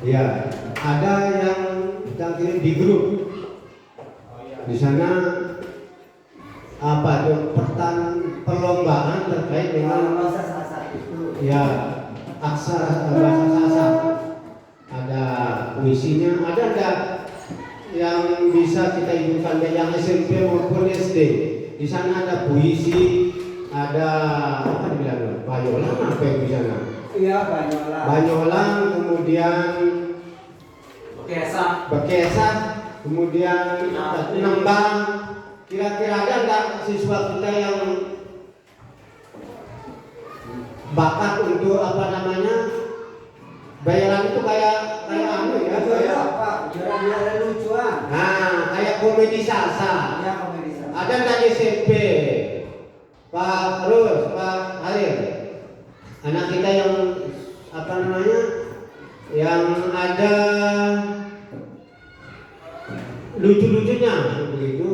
Ya, ada yang kita kirim di grup. Di sana apa tuh perlombaan terkait dengan bahasa Sasak itu. ya aksara bahasa Sasak. Ada puisinya, ada enggak yang bisa kita hidupkan yang SMP maupun SD. Di sana ada puisi, ada apa dibilang bayola apa yang di sana? Iya, banyolan. Banyolan, kemudian Bekesah, kemudian nembang. Kira-kira ada nggak siswa kita yang bakat untuk apa namanya? Bayaran itu kayak anu ya? Juara apa? Juara lucuan. Nah, kayak komedi salsa. Ya, komedi Sasak. Ada nggak di SMP? Pak Rus, Pak Halil, anak kita yang apa namanya? Yang ada lucu-lucunya begitu.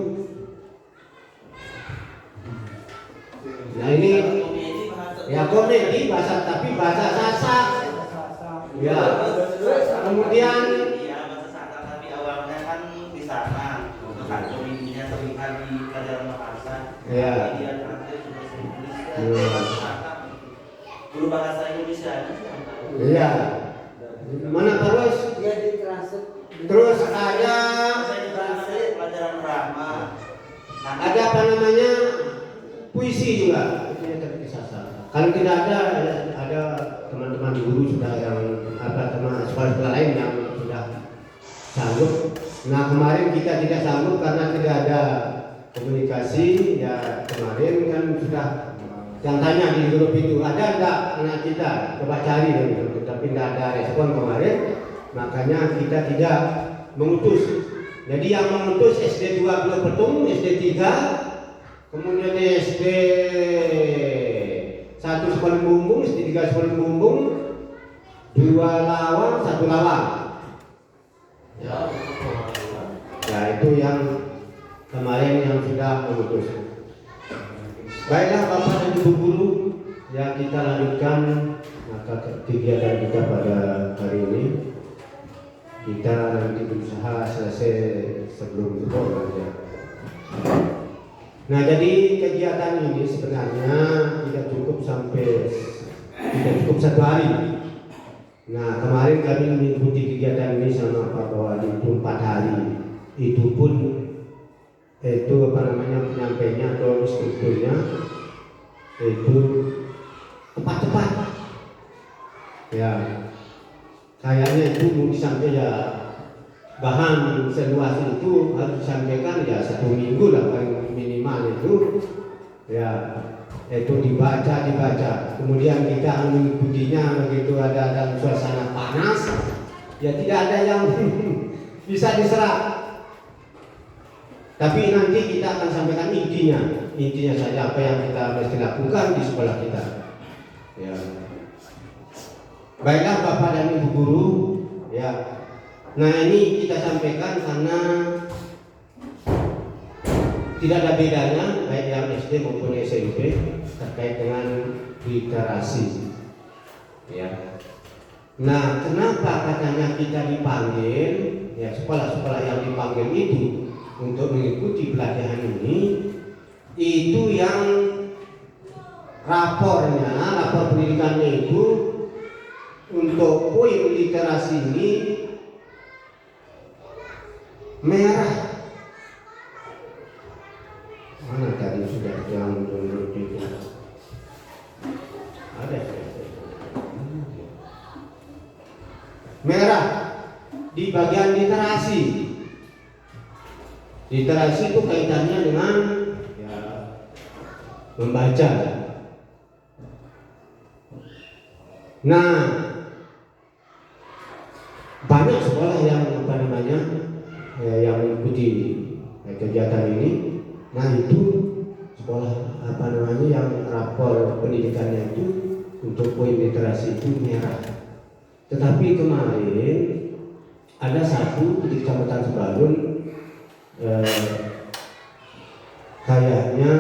Nah ini ya komedi bahasa tapi bahasa Sasak. Ya. Kemudian iya bahasa Sasak tapi awalnya kan di sana. Untuk komedinya terlihat di pelajaran bahasa. ya. Dia nanti sudah Indonesia. Bahasa Sasak. Guru bahasa Indonesia Iya. Mana terus? Dia ditranslate. Terus ada pelajaran drama. ada apa namanya puisi juga. Itu yang tadi Sasak. Kalau tidak ada teman-teman guru sudah yang apa teman sekolah-sekolah lain yang sudah sanggup. Nah kemarin kita tidak sanggup karena tidak ada komunikasi. Ya kemarin kan sudah yang tanya di grup itu ada enggak anak kita coba cari gitu. Tapi tidak ada respon kemarin. Makanya kita tidak mengutus. Jadi yang mengutus SD 2 Blok Petung, SD 3, kemudian SD 1 Sekolah Bumbung, SD 3 Sekolah Bumbung, 2 Lawang, 1 Lawang. Ya itu yang kemarin yang sudah mengutus. Baiklah Bapak dan Ibu guru, ya kita lanjutkan maka kegiatan kita pada hari ini. Kita nanti berusaha selesai sebelum zuhur saja. Nah jadi kegiatan ini sebenarnya tidak cukup tidak cukup 1 hari. Nah kemarin kami mengikuti kegiatan ini sama Pak Bawali itu 4 hari. Itu pun itu apa namanya penyampainya atau strukturnya itu tepat-tepat. Ya. Kayaknya itu mau disampaikan ya bahan seluas itu harus disampaikan ya 1 minggu lah paling minimal itu ya itu dibaca kemudian kita mengikutinya begitu ada dalam suasana panas ya tidak ada yang bisa diserap tapi nanti kita akan sampaikan intinya saja apa yang kita mesti lakukan di sekolah kita ya. Baiklah Bapak dan Ibu guru ya. Nah ini kita sampaikan karena tidak ada bedanya baik yang SD maupun SMP terkait dengan literasi ya. Nah kenapa katanya kita dipanggil ya sekolah-sekolah yang dipanggil itu untuk mengikuti pelajaran ini itu yang rapor pendidikannya itu untuk poin literasi ini merah. Mana tadi sudah yang menurut itu? Ada merah di bagian literasi. Literasi itu kaitannya dengan ya, membaca. Nah, banyak sekolah yang apa namanya yang mengikuti kegiatan ini. Nah itu sekolah apa namanya yang rapor pendidikannya itu untuk poin literasi itu merah. Tetapi kemarin ada satu di Kecamatan Sebalun kayaknya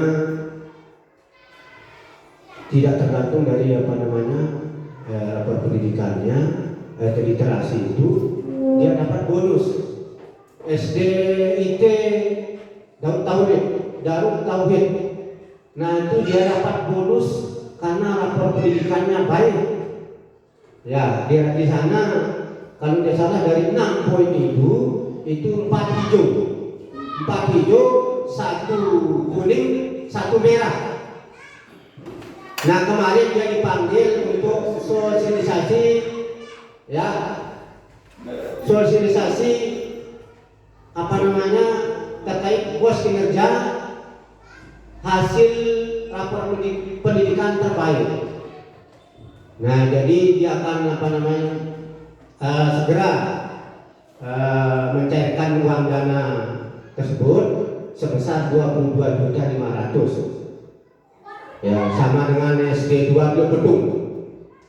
tidak tergantung dari apa namanya rapor pendidikannya literasi itu dia dapat bonus. SD IT Darut Tauhid. Nah itu dia dapat bonus karena rapor pendidikannya baik. Ya, dia di sana kalau tidak salah dari 6 poin itu 4 hijau. 4 hijau, 1 kuning, 1 merah. Nah kemarin dia dipanggil untuk sosialisasi, ya, sosialisasi terkait pos kinerja hasil rapor pendidikan terbaik. Nah jadi dia akan segera mencairkan uang dana tersebut sebesar 22.500.000. Ya, sama dengan SD 2 Beliau Betung.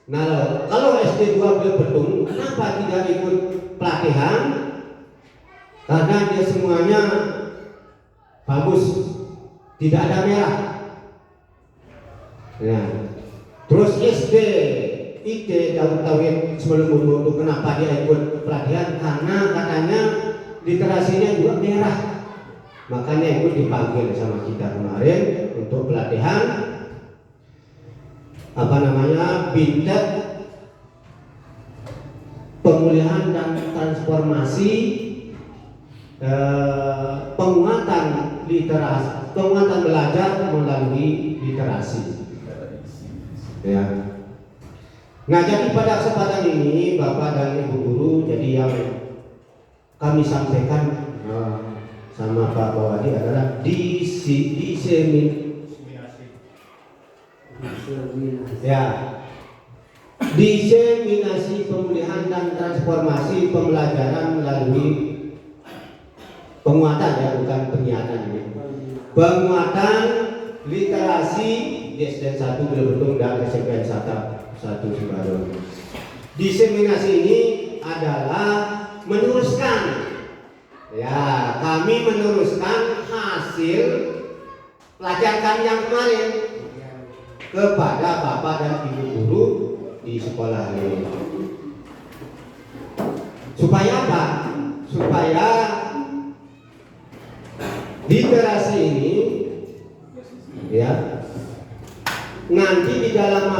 Nah, kalau SD 2 Beliau Betung, kenapa tidak ikut pelatihan? Karena dia semuanya bagus, tidak ada merah. Ya. Terus SD IT Darut Tauhid sebelum itu kenapa dia ikut pelatihan? Karena katanya literasinya juga merah. Makanya ikut dipanggil sama kita kemarin untuk pelatihan Bintek pemulihan dan transformasi penguatan literasi, penguatan belajar melalui literasi. Ya. Nah, jadi pada kesempatan ini Bapak dan Ibu guru, jadi yang kami sampaikan sama Pak Bawadi adalah diseminasi pemulihan dan transformasi pembelajaran melalui penguatan, ya, bukan penyiaran ini. Penguatan literasi di SD 1 Beliau Betung dan SMP 1 Sibarong. Diseminasi ini adalah meneruskan, ya, kami meneruskan hasil pelajaran kami yang kemarin kepada Bapak dan Ibu guru di sekolah ini. Supaya apa? Supaya literasi ini, ya, nanti di dalam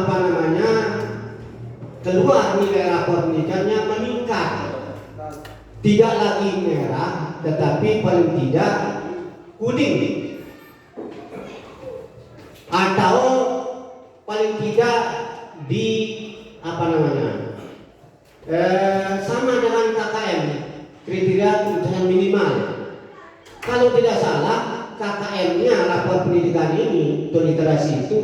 keluar nilai rapor pendidikannya meningkat. Tidak lagi merah, tetapi paling tidak kuning. Atau paling tidak di sama dengan KKM, kriteria kebutuhan minimal. Kalau tidak salah KKM-nya rapor pendidikan ini untuk literasi itu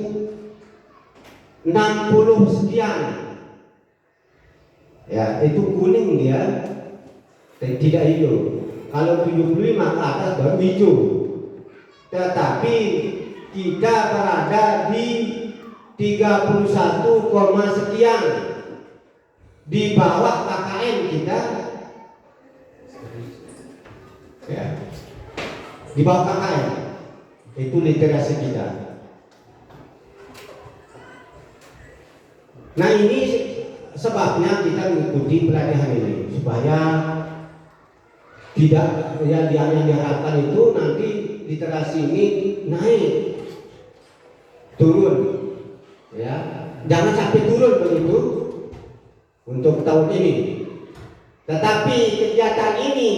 60 sekian. Ya, itu kuning dia, tidak hijau. Kalau 75 ke atas baru hijau. Tetapi kita berada di 31, sekian di bawah KKM kita, ya, di bawah KKM itu literasi kita. Nah ini sebabnya kita mengikuti pelatihan ini supaya tidak, ya, yang diharapkan itu nanti literasi ini naik turun, ya, jangan sampai turun begitu untuk tahun ini. Tetapi kegiatan ini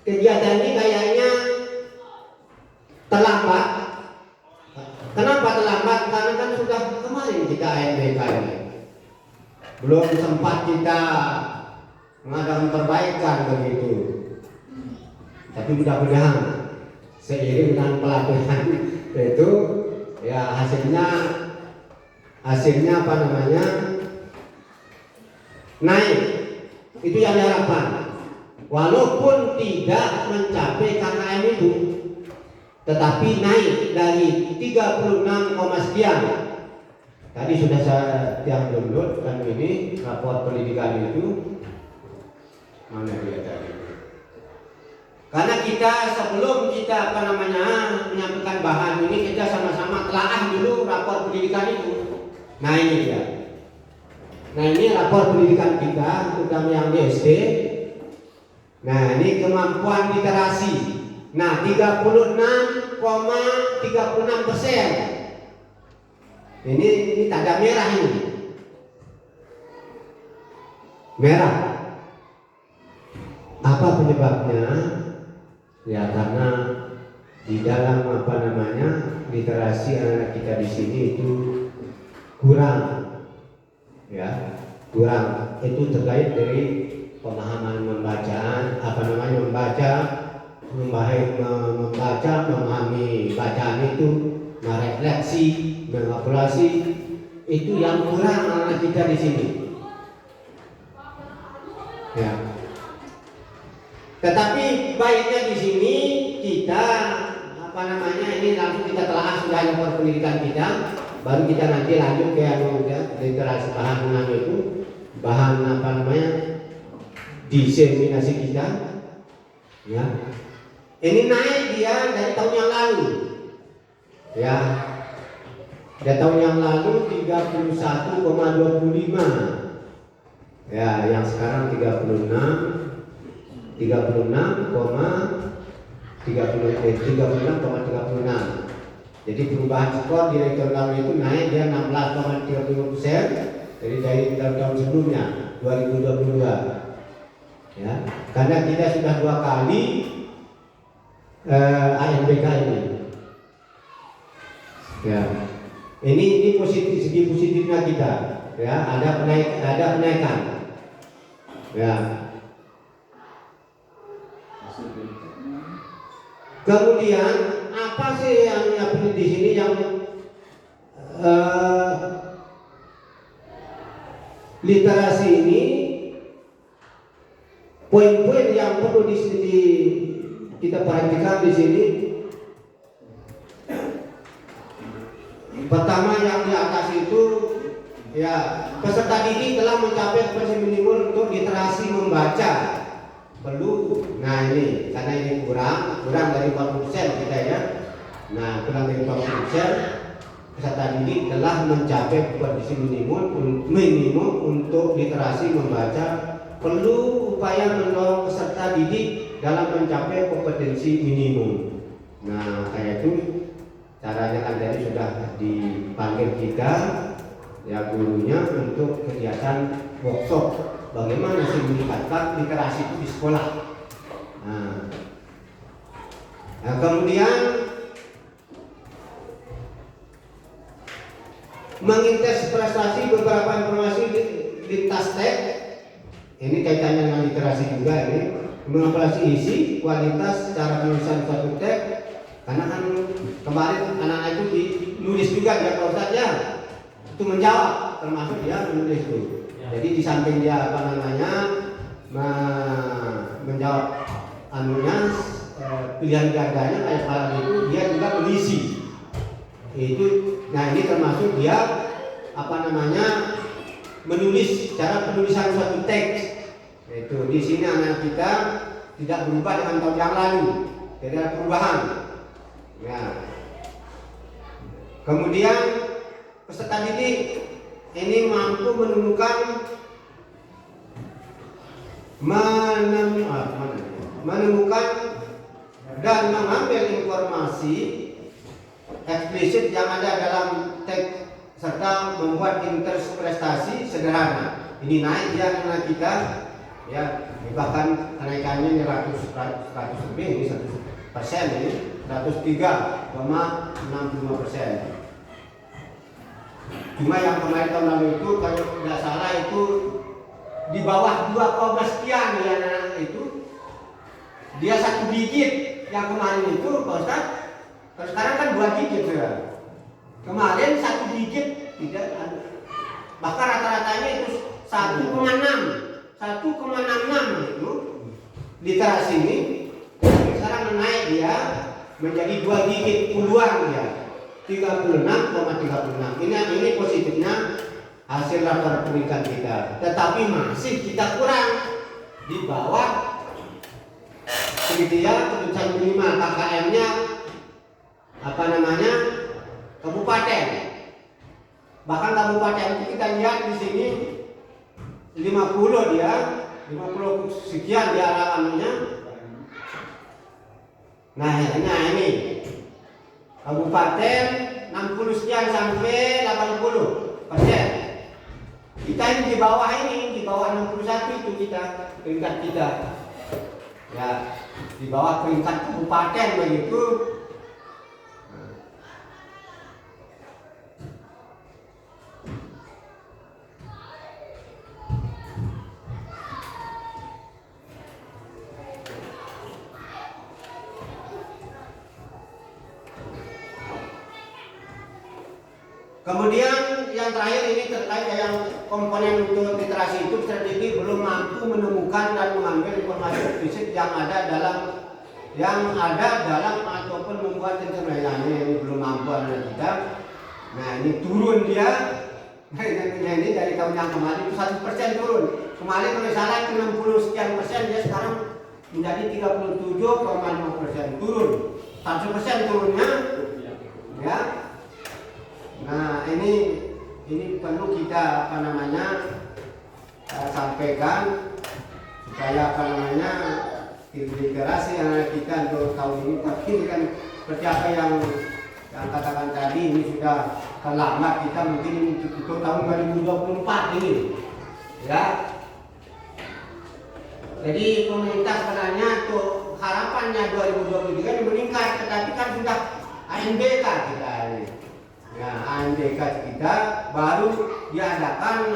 kayaknya terlambat. Kenapa terlambat? Karena kan sudah kemarin kita ANBK ini, belum sempat kita mengadakan perbaikan begitu. Tapi mudah-mudahan seiring dengan pelatihan itu, ya, hasilnya naik. Itu yang diharapkan. Walaupun tidak mencapai KKM itu, tetapi naik dari 36, sekian. Tadi sudah saya download kan ini rapor pendidikan itu. Mana dia tadi? Karena kita sebelum kita menyampaikan bahan ini, kita sama-sama telaah dulu rapor pendidikan itu. Nah ini dia. Nah ini rapor pendidikan kita, terutama yang di SD. Nah ini kemampuan literasi. Nah 36,36%. Ini tanda merah ini. Merah. Apa penyebabnya? Ya karena di dalam literasi anak kita di sini itu kurang, ya kurang. Itu terkait dari pemahaman membaca, memahami bacaan itu, merefleksi, mengevaluasi, itu yang kurang anak kita di sini. Ya. Tetapi baiknya di sini kita ini langsung kita telah sudah ada pendidikan kita, baru kita nanti lanjut ke literasi bahan itu, bahan diseminasi kita. Ya. Ini naik dia dari tahun yang lalu. Ya. Dari tahun yang lalu 31,25. Ya, yang sekarang 36,36. Jadi perubahan skor di tahun lalu itu naik dia 16,30%. Jadi dari tahun sebelumnya 2022. Ya, karena kita sudah 2 kali ANBK ini. Ya. Ini positif, segi positifnya kita. Ya, ada kenaikan. Ya. Kemudian apa sih yang di sini yang literasi ini, poin-poin yang perlu kita perhatikan di sini. Pertama yang di atas itu, ya peserta didik telah mencapai kompetensi minimal untuk literasi membaca. Perlu, nah ini karena ini kurang dari 40% kita ya. Nah kurang dari 40%, peserta didik telah mencapai kompetensi minimum untuk literasi membaca. Perlu upaya mendorong peserta didik dalam mencapai kompetensi minimum. Nah kayak itu caranya kan tadi sudah dipanggil kita ya gurunya untuk kegiatan workshop. Bagaimana sih meningkatkan literasi itu di sekolah. Nah kemudian mengintens prestasi beberapa informasi lintas teks. Ini kaitannya dengan literasi juga ini. Mengevaluasi isi, kualitas, cara penulisan suatu teks. Karena kan kemarin anak-anak itu nulis juga ya Pak Ustadz ya. Itu menjawab, termasuk dia menulis itu. Jadi di samping dia menjawab pilihan gandanya kayak hal itu, dia juga mengisi. Itu, nah ini termasuk dia menulis, cara penulisan suatu teks. Itu di sini anak kita tidak berubah dengan tahun yang lalu, jadi ada perubahan. Ya. Kemudian peserta didik ini mampu menemukan dan mengambil informasi eksplisit yang ada dalam teks serta membuat interpretasi sederhana. Ini naik ya anak kita ya, bahkan kenaikannya 100 lebih, ini 100% ini 103,65%. Cuma yang kemarin tahun lalu itu kalau tidak salah itu di bawah 2, sekian ya anak itu, dia 1 digit yang kemarin itu Pak Ustadz. Kalau sekarang kan 2 digit ya. Kemarin 1 digit tidak ada. Bahkan rata-ratanya itu 1,66 itu literasi ini. Sekarang naik dia menjadi 2 digit puluhan ya. 36,36. Ini positifnya hasil rapor pendidikan kita. Tetapi masih kita kurang di bawah kriteria keputusan minimal KKM-nya kabupaten. Bahkan kabupaten itu kita lihat di sini 50 dia, 50 sekian dia anunya. Nah ini kabupaten 60 sekian sampai 80%. Kita ini di bawah 61 itu kita peringkat kita. Ya, di bawah peringkat kabupaten begitu. Kemudian yang terakhir ini terkait yang komponen untuk literasi itu strategi belum mampu menemukan dan mengambil informasi fisik yang ada dalam ataupun membuat pencernaan ini belum mampu anak kita. Nah ini turun dia. Nah ini dari tahun yang kemarin itu 1% turun. Kemarin kalau salah 60 sekian persen, dia sekarang menjadi 37,5% turun. 100% turunnya. Ya. Nah ini perlu kita sampaikan supaya literasi anak kita untuk tahun ini. Tapi ini kan seperti apa yang katakan tadi, ini sudah terlambat kita mungkin untuk tahun 2024 ini ya. Jadi pemerintah sebenarnya untuk harapannya 2023 meningkat, tetapi kan sudah ANBK kita ini. Ya, ANBK kita baru diadakan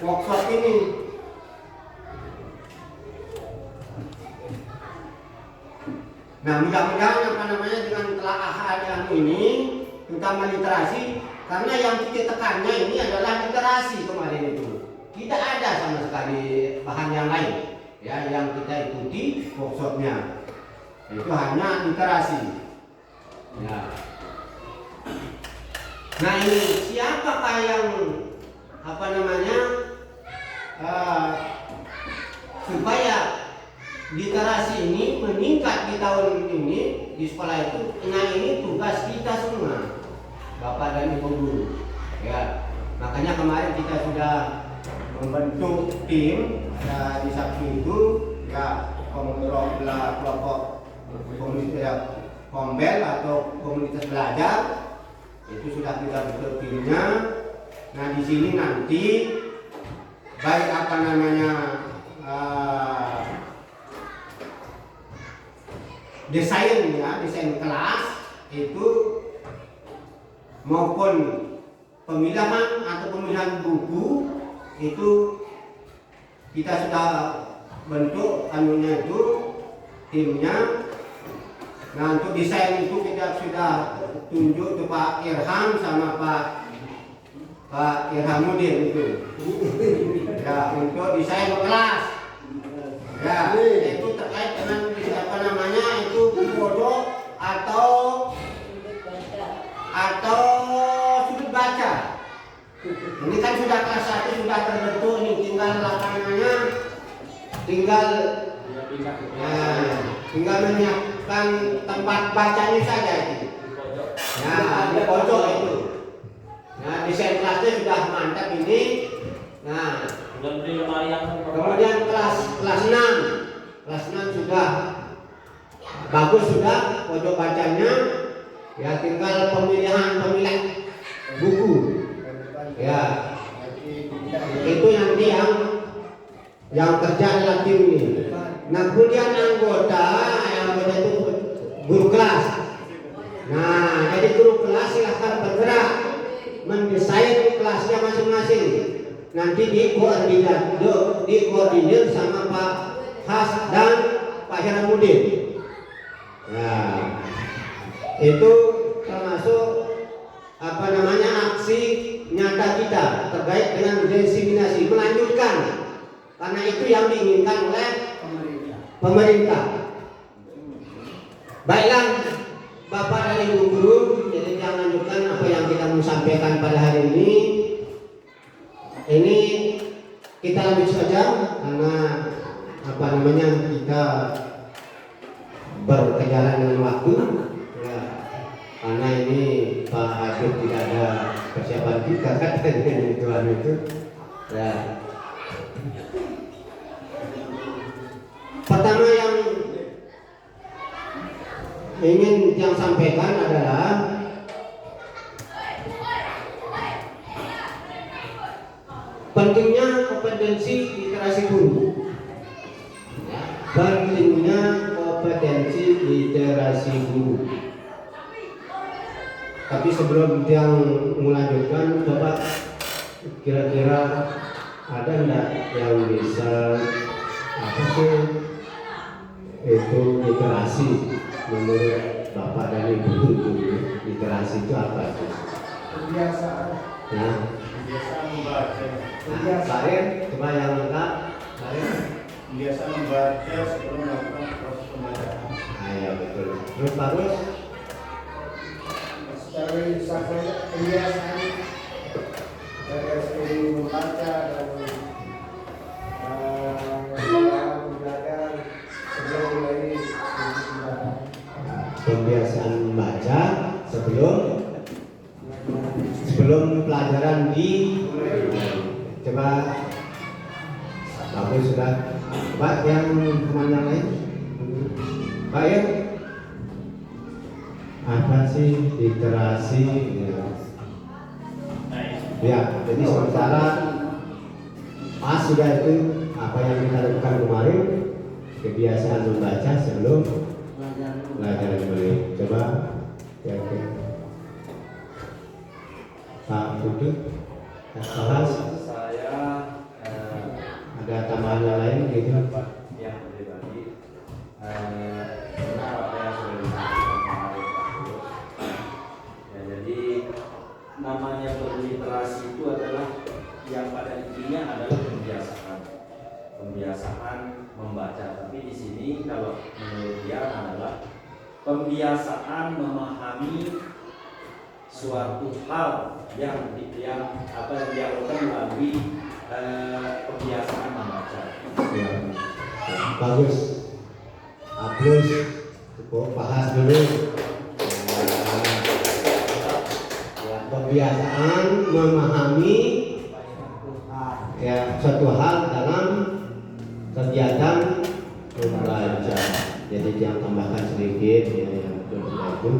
workshop ini. Nah, mudah-mudahan dengan telaah ini terutama literasi, karena yang kita tekannya ini adalah literasi kemarin itu. Tidak ada sama sekali bahan yang lain ya yang kita ikuti workshopnya. Itu hanya literasi. Ya. Nah ini siapakah yang supaya literasi ini meningkat di tahun ini di sekolah itu. Nah ini tugas kita semua, Bapak dan Ibu guru. Ya, makanya kemarin kita sudah membentuk tim di Sabtu itu ya kelompok komunitas Kombel atau komunitas belajar. Itu sudah kita bentuk timnya. Nah di sini nanti baik desain kelas itu maupun pemilihan buku itu kita sudah bentuk timnya. Nah untuk desain itu kita sudah tunjuk ke Pak Irham sama Pak Irhamuddin itu. Ya untuk desain kelas. Ya itu terkait dengan itu foto atau sudut baca. Ini kan sudah kelas 1 sudah terbentuk, ini tinggal menyiapkan tempat bacanya saja itu. Nah, di pojok itu. Nah, desain kelasnya sudah mantap ini. Nah, kemudian kelas 6. Kelas 6 sudah bagus sudah pojok bacanya. Ya, tinggal pemilihan buku. Ya. Itu nanti yang kerja adalah tim ini. Nah, kemudian anggota itu guru kelas. Nah, jadi guru kelas silahkan bergerak mendesain kelasnya masing-masing. Nanti dikoordinir sama Pak Has dan Pak Hiramuddin. Nah, itu termasuk aksi nyata kita terkait dengan diseminasi, melanjutkan karena itu yang diinginkan oleh pemerintah. Baiklah Bapak dan Ibu guru, jadi kita lanjutkan apa yang kita mau sampaikan pada hari ini. Ini kita lanjut saja karena kita berkejaran dengan waktu. Ya, karena ini Pak Habib tidak ada persiapan kita katanya itu. Ya. Pertama yang ingin yang sampaikan adalah pentingnya kompetensi literasi guru. Pentingnya kompetensi literasi guru. Tapi sebelum yang melanjutkan, coba kira-kira ada enggak yang bisa apa sih itu literasi menurut Bapak dan Ibu itu? Literasi itu apa sih? Kebiasaan. Nah, Kebiasaan membaca. Karir, coba yang lengkap. Karir. Kebiasaan membaca sebelum melakukan proses pembacaan. Ya betul. Terus Parus? Secara kebiasaan dari membaca dan belajar sebelum mulai pembelajaran. Kebiasaan membaca sebelum pelajaran coba bagus sudah. Pak yang teman yang lain, Pak ya, apa sih literasi? Ya, jadi sementara pas sudah itu apa yang kita lakukan kemarin, kebiasaan membaca sebelum pelajaran mulai. Coba ya, oke. Pak Putu, Pak Saya ada tambahan yang lain gitu? yang pribadi benar apa yang sudah disampaikan kemarin Pak Guru. Ya, jadi namanya berliterasi itu adalah yang pada intinya adalah pembiasaan membaca. Tapi di sini kalau menurut dia adalah pembiasaan memahami suatu hal yang dilakukan melalui kebiasaan membaca. Ya, bagus. Plus, cukup bahas dulu. Ya, kebiasaan memahami ya suatu hal dalam kegiatan membaca. Jadi yang tambahkan sedikit ya yang betul itu.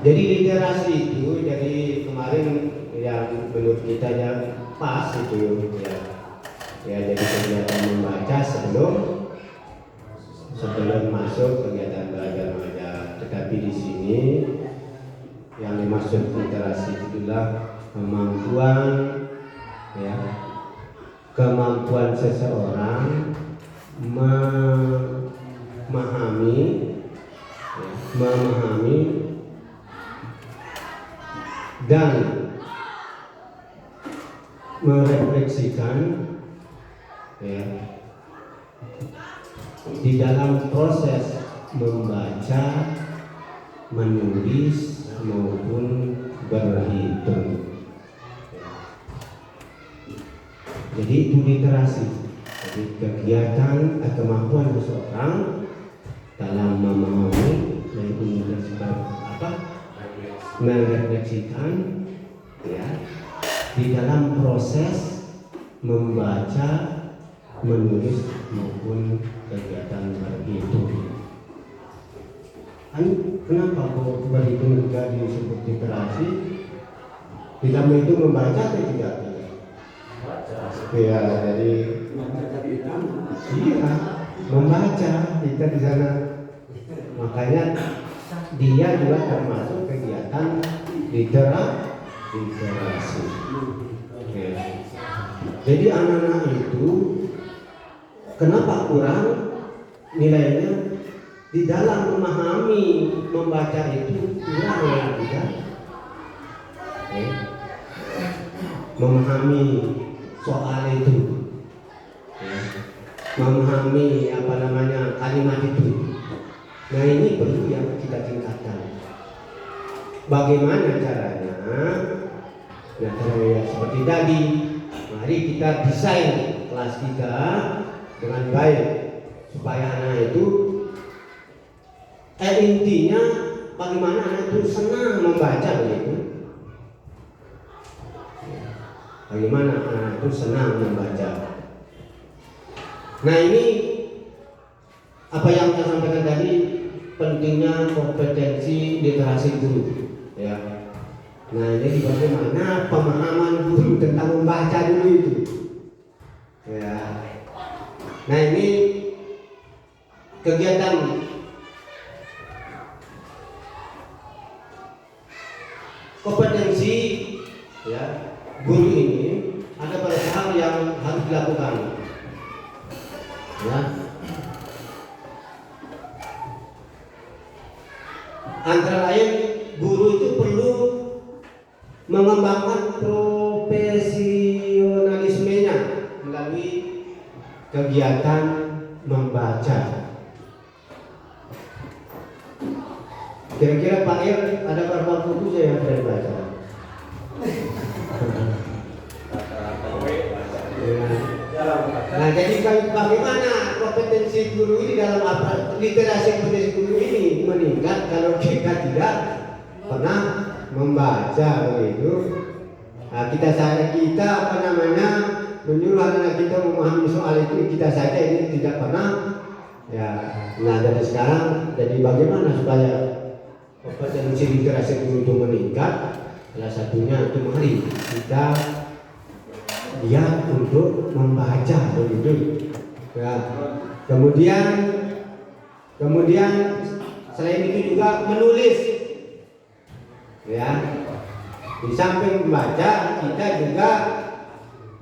Jadi literasi itu jadi kemarin yang menurut kita yang pas itu ya. Ya jadi kegiatan membaca sebelum masuk kegiatan belajar mengajar. Tetapi di sini yang dimaksud literasi itu adalah kemampuan seseorang memahami dan merefleksikan ya, di dalam proses membaca, menulis maupun berhitung. Jadi itu literasi. Jadi kegiatan atau kemampuan seseorang dalam memahami merefleksikan ya di dalam proses membaca, menulis maupun kegiatan berhitung. Kenapa kok berhitung juga disebut literasi? Tidak menghitung membaca atau tidak? Ya, jadi iya membaca kita di sana. Makanya dia juga termasuk kegiatan literasi. Ya. Jadi anak-anak itu kenapa kurang nilainya di dalam memahami membaca itu kurang ya tidak? Memahami soal itu, memahami kalimat itu. Nah ini perlu yang kita tingkatkan. Bagaimana caranya? Ya caranya seperti tadi. Mari kita desain kelas kita dengan baik supaya anak itu intinya bagaimana anak itu senang membaca begitu. bagaimana anak itu senang membaca. Nah ini apa yang saya sampaikan tadi, pentingnya kompetensi literasi guru, ya. Nah jadi bagaimana pemahaman guru tentang membaca dulu itu, ya. Nah ini kegiatan kompetensi, ya, guru ini ada pada hal yang harus dilakukan, ya. Antara lain guru itu perlu mengembangkan profesionalismenya melalui kegiatan membaca. Kira-kira Pak Ir ada berapa buku yang saya baca? Nah, jadi bagaimana kompetensi guru ini dalam apa, literasi kompetensi guru ini meningkat kalau kita tidak pernah membaca begitu. Nah, kita apa namanya menyuruh anak kita memahami soal itu, kita saja ini tidak pernah, ya. Nah dari sekarang, jadi bagaimana supaya kompetensi literasi guru itu meningkat? Salah satunya itu mari kita lihat untuk membaca begitu, ya. Kemudian selain itu juga menulis, ya. Di samping membaca kita juga,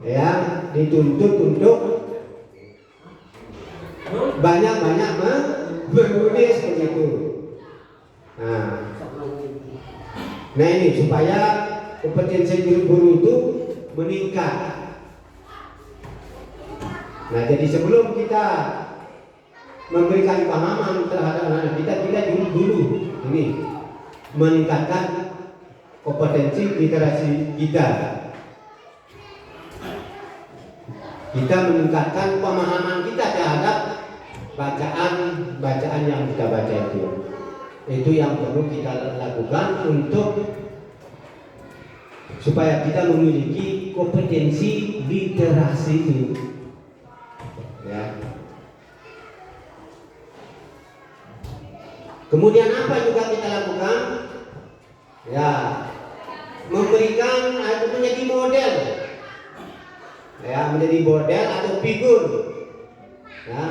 ya, dituntut untuk banyak-banyak menulis begitu. Nah ini supaya kompetensi guru itu meningkat. Nah jadi sebelum kita memberikan pemahaman terhadap anak kita dulu ini meningkatkan kompetensi literasi kita. Kita meningkatkan pemahaman kita terhadap bacaan yang kita baca itu. Itu yang perlu kita lakukan untuk supaya kita memiliki kompetensi literasi itu, ya. Kemudian apa juga kita lakukan? Ya, memberikan atau menjadi model, ya, menjadi model atau figur, ya,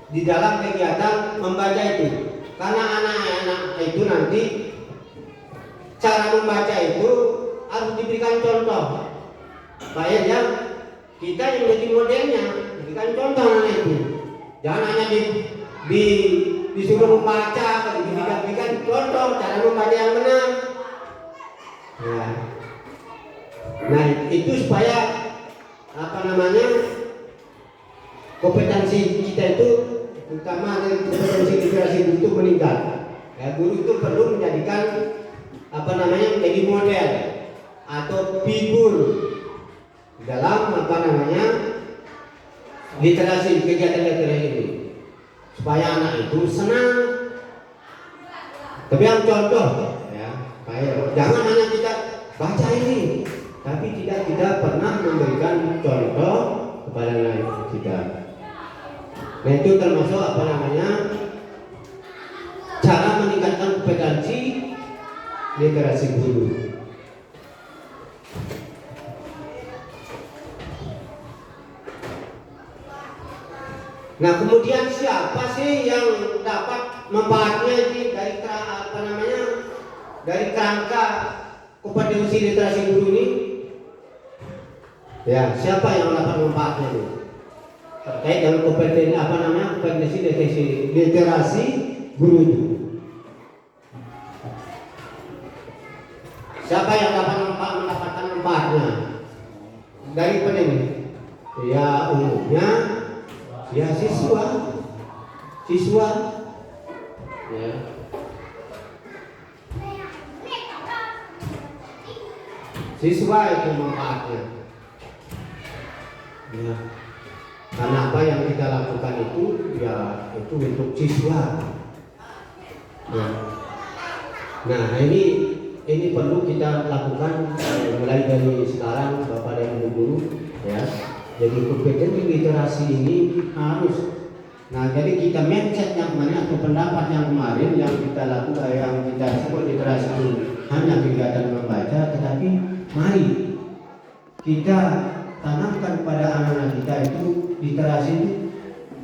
di dalam kegiatan membaca itu. Karena anak-anak itu nanti cara membaca itu harus diberikan contoh. Baik ya, kita yang menjadi modelnya, berikan contoh anak itu. Jangan hanya disuruh membaca, tidak berikan contoh cara membaca yang benar. Ya. Nah itu supaya apa namanya kompetensi kita itu, terutama kompetensi literasi guru itu meningkat. Ya, guru itu perlu menjadikan apa namanya menjadi model atau figur dalam apa namanya literasi, kegiatan literasi ini, supaya anak itu senang. Tapi yang contoh, ya, kayak jangan hanya kita baca ini, tapi tidak kita pernah memberikan contoh kepada anak kita. Nah itu termasuk apa namanya cara meningkatkan kompetensi literasi guru. Nah kemudian siapa sih yang dapat membahatnya ini dari apa namanya dari kerangka kompetensi literasi guru ini? Ya, siapa yang dapat membahatnya ini? Terkait dengan kompetensi apa namanya kompetensi literasi guru itu. Siapa yang dapat mendapatkan manfaatnya dari ini? Ya umumnya ya siswa, ya. Siswa itu manfaatnya. Ya. Karena apa yang kita lakukan itu ya itu untuk siswa. Nah ini ini perlu kita lakukan mulai dari sekarang Bapak dan Ibu guru ya. Jadi kompetensi literasi ini harus. Nah, jadi kita mindset yang kemarin atau pendapat yang kemarin yang kita lakukan yang kita sebut literasi itu hanya kegiatan membaca, tetapi mari kita tanamkan pada anak-anak kita itu literasi itu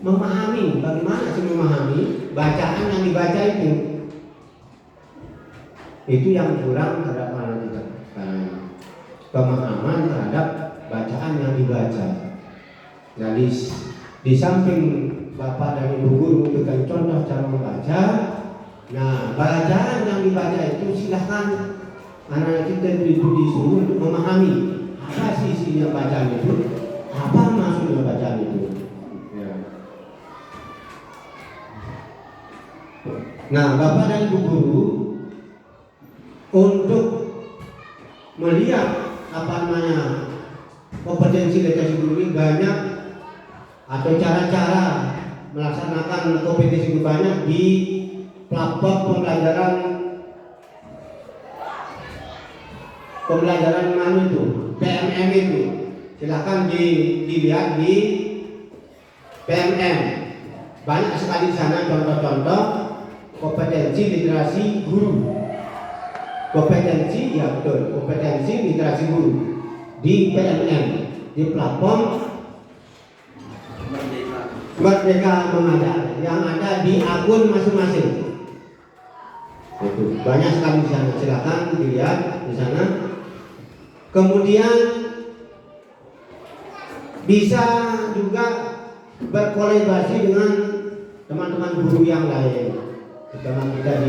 memahami, bagaimana sih memahami bacaan yang dibaca itu yang kurang terhadap anak kita. Pemahaman terhadap bacaan yang dibaca. Nah, di samping Bapak dan Ibu guru memberikan contoh cara membaca, nah bacaan yang dibaca itu silahkan anak kita disuruh untuk memahami apa sih isinya bacaan itu, apa maksudnya bacaan itu. Ya. Nah, Bapak dan Ibu guru untuk melihat kompetensi literasi guru ini banyak atau cara-cara melaksanakan kompetensi guru banyak di platform pembelajaran mana itu PMM itu. Silakan dilihat di PMM. Banyak sekali di sana contoh-contoh kompetensi literasi guru. Kompetensi literasi guru di PMM, di platform Merdeka Mengajar yang ada di akun masing-masing. Itu banyak sekali di sana. Silakan dilihat di sana. Kemudian bisa juga berkolaborasi dengan teman-teman guru yang lain. Teman kita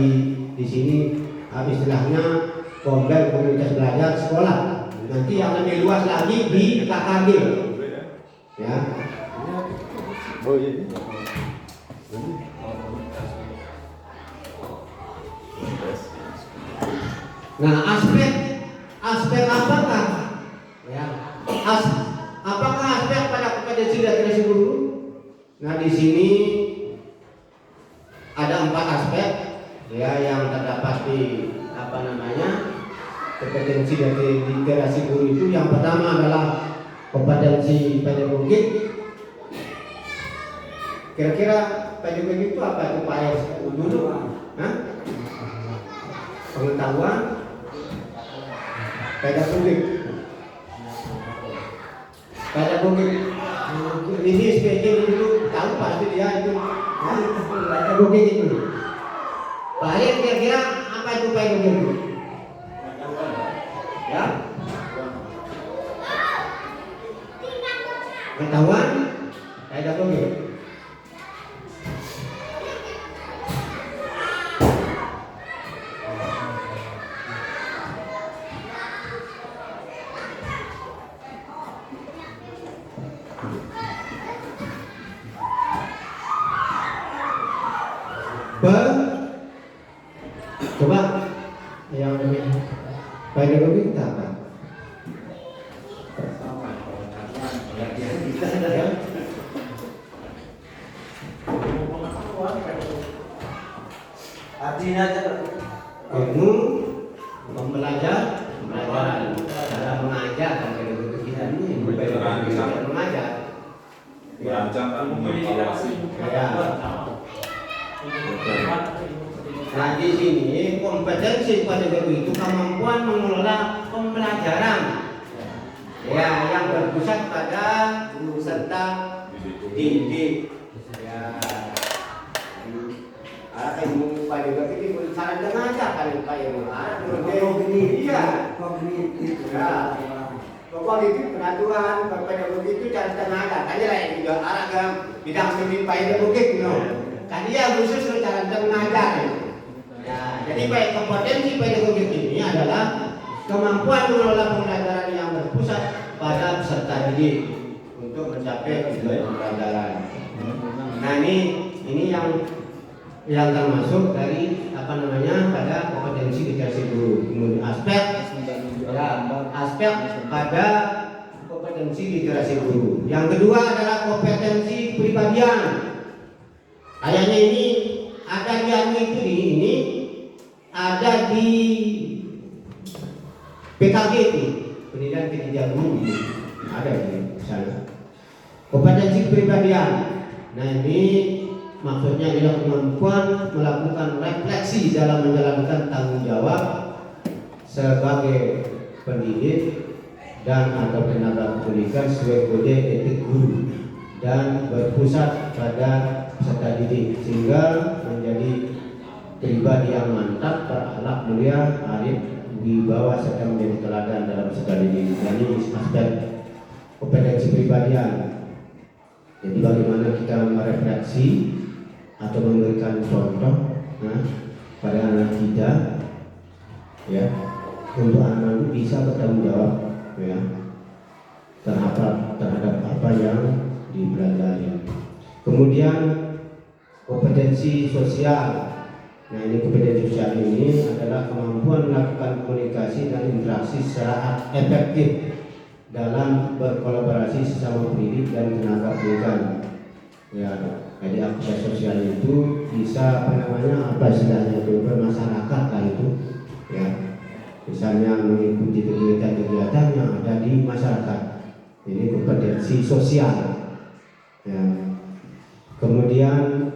di sini istilahnya komunitas belajar sekolah. Nanti yang lebih luas lagi di KKG. Ya. Nah, aspek apakah? Ya. Apakah aspek pada kompetensi literasi guru? Nah, di sini ada 4 aspek ya yang terdapat di kompetensi dari literasi guru itu. Yang pertama adalah kompetensi pedagogik. Kira-kira pedagogik itu apa itu Pak Ayas? Dulu, pengetahuan pedagogik. Ini SPG dulu tahu pasti dia itu pedagogik itu. Pak Ayas kira-kira apa itu pedagogik? Ya, pengetahuan pedagogik. Coba yang pedagogik kita apa? Artinya ilmu pembelajaran, cara mengajar dan pedagogik kita ini cara mengajar. Merancang dan mengevaluasi. Ya. Nah, di sini kompetensi pedagogik itu kemampuan mengelola pembelajaran ya yang berpusat pada guru serta didik. Ya. Ilmu pedagogik ini cara mengajar kan Pak ilmu. Kognitif pengaturan pedagogik itu cara tenaga. Tadi lah yang juga arah bidang studi pedagogik kan dia khusus cara mengajar. Ya, jadi baik kompetensi pedagogik ini adalah kemampuan mengelola pembelajaran yang berpusat pada peserta didik untuk mencapai tujuan pembelajaran. Nah, ini yang termasuk dari pada kompetensi literasi guru. Kemudian aspek pada kompetensi literasi guru. Yang kedua adalah kompetensi kepribadian. Kayaknya ini ada di ada di PKG itu pendidikan kinerja guru ada di sana. Kompetensi kepribadian. Nah ini maksudnya adalah kemampuan melakukan refleksi dalam menjalankan tanggung jawab sebagai pendidik dan atau tenaga pendidikan sesuai kode etik guru dan berpusat pada peserta didik sehingga menjadi pribadi yang mantap, berakhlak mulia, arif, wibawa serta menjadi teladan dalam peserta didik. Dan ini aspek kompetensi kepribadian. Jadi bagaimana kita merefleksi atau memberikan contoh pada anak kita, ya, untuk anak bisa bertanggung jawab, ya, terhadap apa yang dipelajari. Kemudian kompetensi sosial. Nah ini kompetensi sosial ini adalah kemampuan melakukan komunikasi dan interaksi secara efektif dalam berkolaborasi sesama pendidik dan tenaga pendidikan. Ya, jadi aktivitas sosial itu bisa apa istilahnya itu bermasyarakat lah itu, ya. Misalnya mengikuti kegiatan-kegiatan yang ada di masyarakat. Ini kompetensi sosial. Ya. Kemudian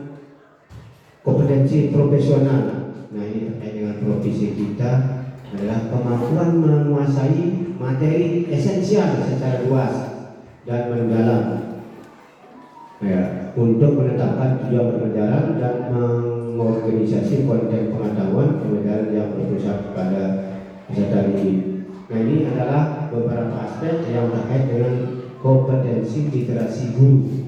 kompetensi profesional. Nah ini terkait dengan profesi kita adalah kemampuan menguasai materi esensial secara luas dan mendalam, ya, untuk menetapkan tujuan pembelajaran dan mengorganisasi konten pengetahuan pembelajaran yang berpusat pada peserta didik. Nah ini adalah beberapa aspek yang terkait dengan kompetensi literasi guru.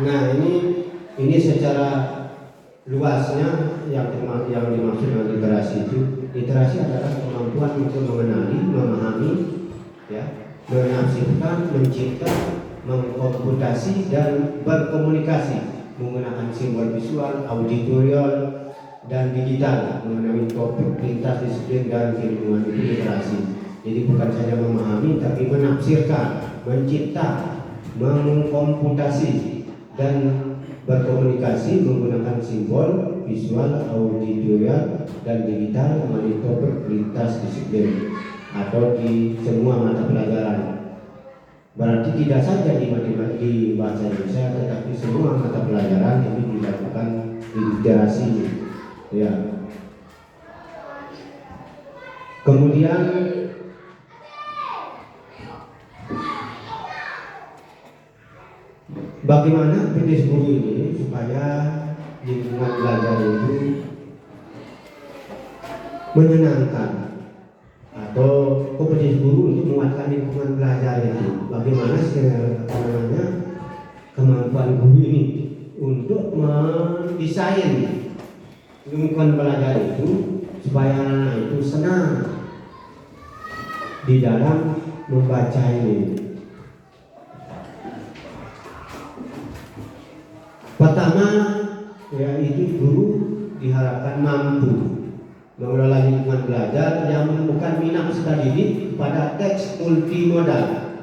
Nah ini secara luasnya yang dimaksud dengan literasi itu. Literasi adalah kemampuan untuk mengenali, memahami, ya, menafsirkan, mencipta, mengkomputasi dan berkomunikasi menggunakan simbol visual, auditorial dan digital mengenai topik lintas disiplin dan keilmuan. Itu literasi. Jadi bukan saja memahami tapi menafsirkan, mencipta, mengkomputasi dan berkomunikasi menggunakan simbol visual, auditorial dan digital mengenai topik lintas disiplin atau di semua mata pelajaran. Berarti tidak saja di bahasa Indonesia, tetapi semua mata pelajaran ini dilakukan literasi, ya. Kemudian bagaimana PT guru ini supaya lingkungan belajar itu menyenangkan, atau kompetensi guru untuk menguatkan lingkungan belajar itu. Bagaimana kemampuan guru ini untuk mendesain lingkungan belajar itu supaya anak itu senang di dalam membaca ini. Pertama, yaitu guru diharapkan mampu mengelola lingkungan belajar yang menemukan minat peserta didik pada teks multimodal.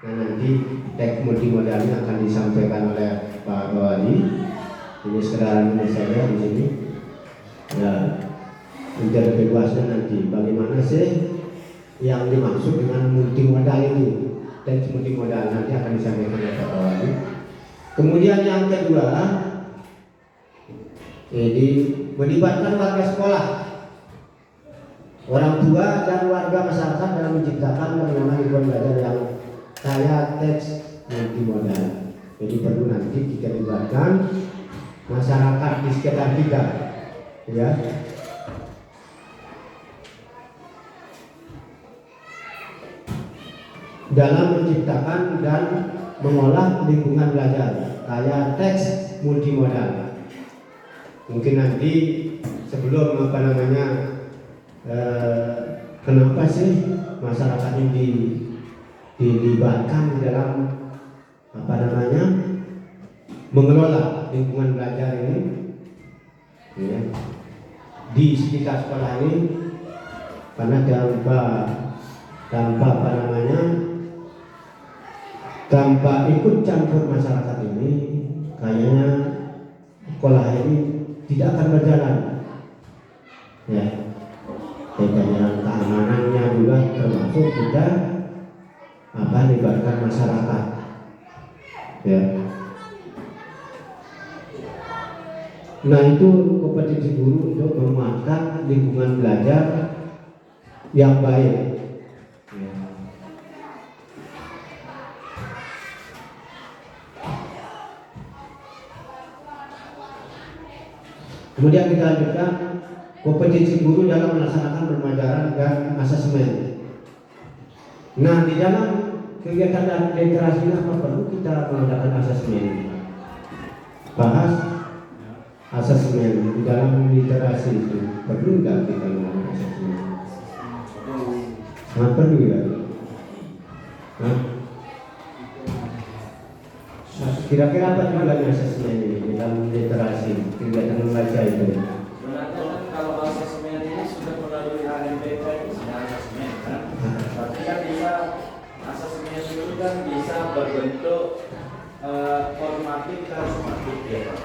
Nah nanti teks multimodal ini akan disampaikan oleh Pak Bawali. Ini sekedar saja di sini. Ya, untuk lebih luasnya nanti bagaimana sih yang dimaksud dengan multimodal itu. Teks multimodal nanti akan disampaikan oleh Pak Bawali. Kemudian yang kedua, jadi melibatkan warga sekolah, orang tua dan warga masyarakat dalam menciptakan bagaimana lingkungan belajar yang kaya teks multimodal. Jadi perlu nanti kita libatkan masyarakat di sekitar kita, ya. Dalam menciptakan dan mengolah lingkungan belajar kaya teks multimodal. Mungkin nanti sebelum kenapa sih masyarakat ini dilibatkan di dalam mengelola lingkungan belajar ini ya, di sekitar sekolah ini, karena tanpa ikut campur masyarakat ini kayaknya sekolah ini tidak akan berjalan ya. Dengan keamanannya juga termasuk juga melibatkan masyarakat ya. Nah, itu kompetensi guru untuk memuatkan lingkungan belajar yang baik ya. Kemudian kita lanjutkan kompetensi guru dalam melaksanakan pembelajaran dan asesmen. Nah, di dalam kegiatan dan literasi apa perlu kita mengadakan asesmen? Bahas asesmen di dalam literasi itu perlu nggak kita melakukan asesmen? Nah, perlu ya. Nah, kira-kira apa tujuannya asesmen ini di dalam literasi kegiatan membaca itu? Sebenarnya kan kalau asesmen ini sudah melalui AMPK itu sudah asesmen kan. Tapi kan bisa asesmen itu kan bisa berbentuk formatif dan sumatif ya Pak.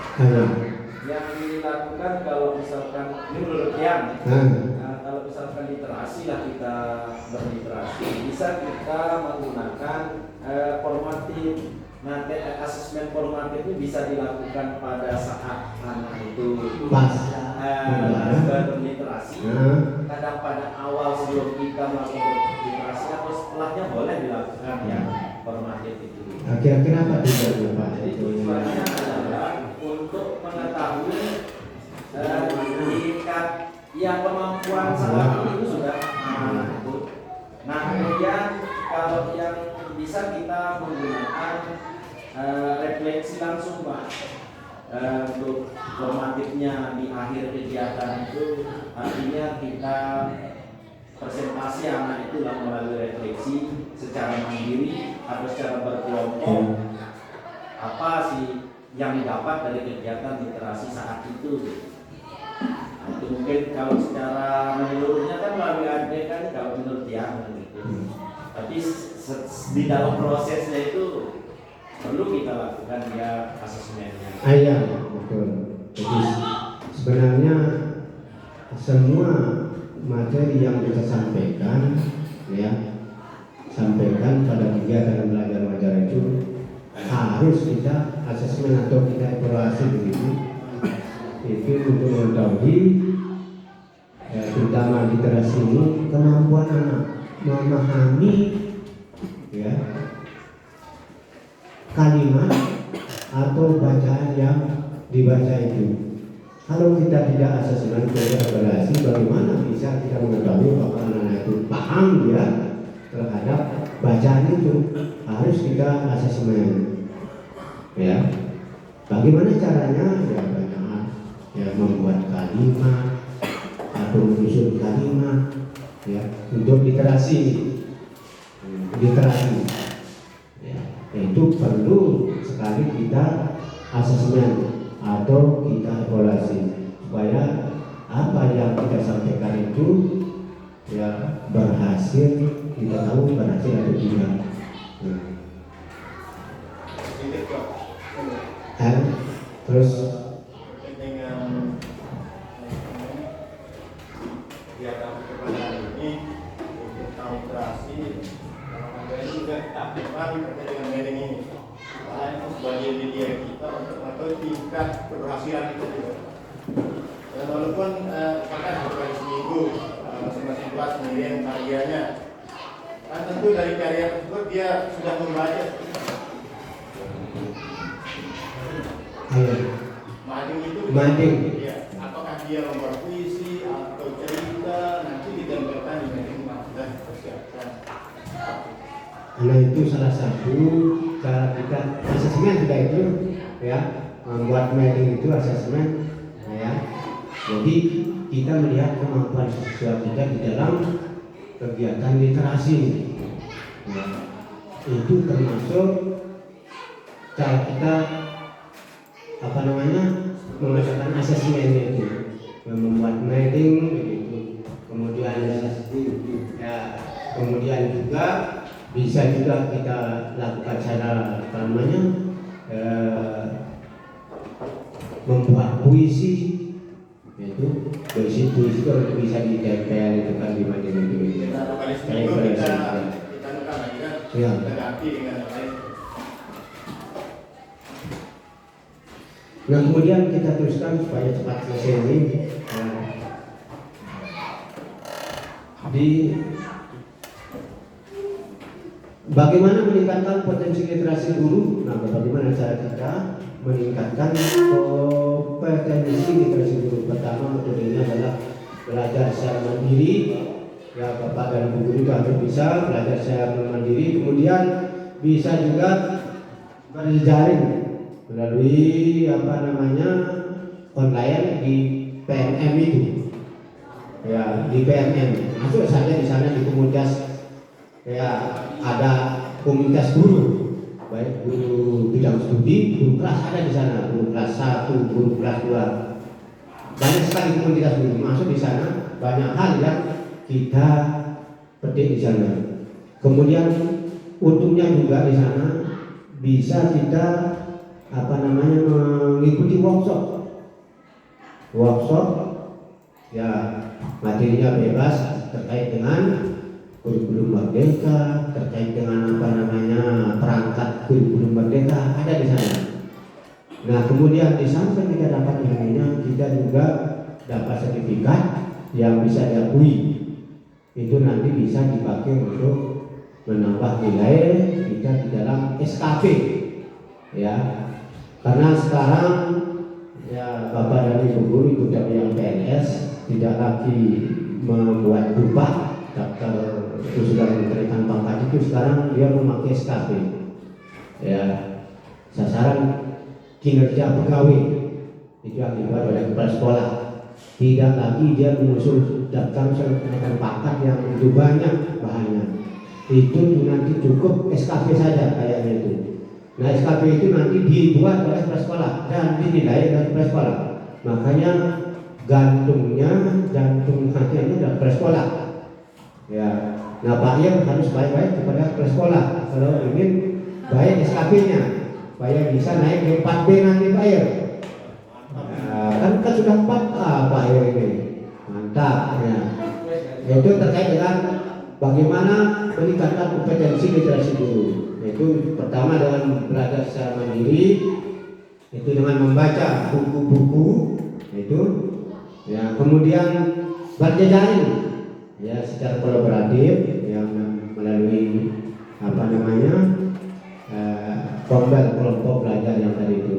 Yang dilakukan kalau misalkan ini menurut yang kalau misalkan literasi lah, kita berliterasi bisa kita menggunakan formatif. Nah, asesmen formatif itu bisa dilakukan pada saat anak itu berliterasi. Kadang pada awal sebelum kita melakukan literasi atau setelahnya boleh dilakukan yang formatif itu. Kira-kira apa tujuannya Pak? Jadi tujuannya adalah untuk mengetahui tingkat yang kemampuan saat itu sudah itu. Nah, kemudian kalau yang bisa kita menggunakan refleksi langsung Pak, untuk formatifnya di akhir kegiatan itu, artinya kita presentasi anak itu melalui refleksi secara mandiri atau secara berkelompok, apa sih yang didapat dari kegiatan literasi saat itu. Nah, itu mungkin kalau secara menyeluruhnya kan melalui ADK kan, kalau menurut yang gitu. Tapi di dalam prosesnya itu perlu kita lakukan ya asesmennya. Iya, betul. Jadi sebenarnya semua materi yang kita sampaikan pada kegiatan belajar mengajar itu harus kita asesmen atau kita evaluasi begitu. Itu untuk mengetahui terutama literasi ini kemampuan anak memahami kalimat atau bacaan yang dibaca itu. Kalau kita tidak asesmen evaluasi, bagaimana bisa kita mengetahui bahwa anak itu paham terhadap bacaan itu? Harus kita asesmen. Ya, bagaimana caranya? Membuat kalimat atau menyusun kalimat untuk literasi. Itu perlu sekali kita asesmen atau kita evaluasi supaya apa yang kita sampaikan itu berhasil, kita tahu berhasil atau tidak. Terus dengan kegiatan kepada ini tentang literasi, ada juga aktifan dengan meeting ini. Karena itu sebagai media kita untuk mengetahui tingkat keberhasilan itu juga. Dan walaupun bahkan berkali seminggu masing-masing kelas mengirim karyanya, kan tentu dari karya tersebut dia sudah membaca. Mading itu ya, apakah dia membuat puisi atau cerita, nanti ditempelkan di meeting dan persiapkan. Nah, itu salah satu cara kita asesmen juga itu membuat meeting itu asesmen jadi kita melihat kemampuan siswa kita di dalam kegiatan literasi itu termasuk cara kita mengadakan asesmennya itu, membuat grading begitu. Kemudian juga bisa juga kita lakukan cara membuat puisi, itu puisi kalau bisa ditempel itu kan di mana itu. Kali seminggu kita nukar lagi kan, Ya. kita ganti dengan yang lain. Nah kemudian kita teruskan supaya cepat selesai ini. Bagaimana meningkatkan potensi literasi guru? Nah, bagaimana cara kita meningkatkan kompetensi literasi guru? Pertama, metodenya adalah belajar secara mandiri. Ya, Bapak dan Ibu guru juga harus bisa belajar secara mandiri. Kemudian bisa juga berjejaring melalui online di PNM itu. Ya, di PNM. Masuk saja di sana di komunitas. Ya, ada komunitas guru, baik guru bidang studi, guru kelas ada di sana, guru kelas 1, guru kelas 2. Banyak sekali komunitas guru. Masuk di sana, banyak hal yang kita petik di sana. Kemudian untungnya juga di sana bisa kita mengikuti workshop ya, materinya bebas terkait dengan kurikulum merdeka, terkait dengan perangkat kurikulum merdeka ada di sana. Nah kemudian di samping kita dapat ilmunya, kita juga dapat sertifikat yang bisa diakui. Itu nanti bisa dipakai untuk menambah nilai kita di dalam SKP. Ya, karena sekarang ya Bapak dan Ibu guru ikut yang PNS tidak lagi membuat upah daftar kesudahan kenaikan pangkat itu, sekarang dia memakai SKP. Ya, sasaran kinerja pegawai itu akibat oleh kepala sekolah. Tidak lagi dia mengusul daftar kenaikan pangkat yang itu banyak bahannya. Itu nanti cukup SKP saja kayaknya itu. Nah SKP itu nanti dibuat oleh kepala sekolah dan dinilai oleh kepala sekolah. Makanya jantung hatinya itu dari kepala sekolah. Ya, nah Pak Yang harus baik-baik kepada kepala sekolah kalau ingin baik SKP-nya, supaya bisa naik ke 4B nanti Pak Yang. Kan sudah 4A Pak Yang ini, mantap. Ya. Itu terkait dengan bagaimana meningkatkan kompetensi literasi guru. Yaitu pertama dengan belajar secara mandiri, itu dengan membaca buku-buku, itu ya, kemudian berjejaring ya secara kolaboratif yang melalui kelompok belajar yang tadi itu.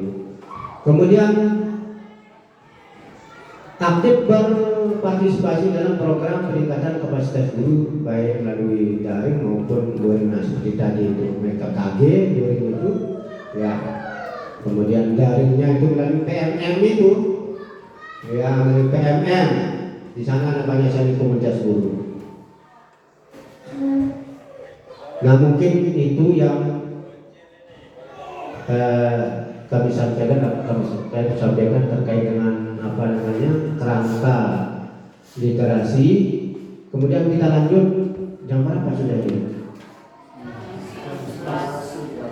Kemudian aktif berpartisipasi dalam program peningkatan kapasitas guru baik melalui daring maupun luring seperti tadi itu MKKG luring itu ya. Kemudian daringnya itu melalui PMM itu ya, melalui PMM di sana ada banyak sekali komunitas guru. Nah mungkin itu yang kami sampaikan terkait dengan kerangka literasi. Kemudian kita lanjut jam berapa sudah ini?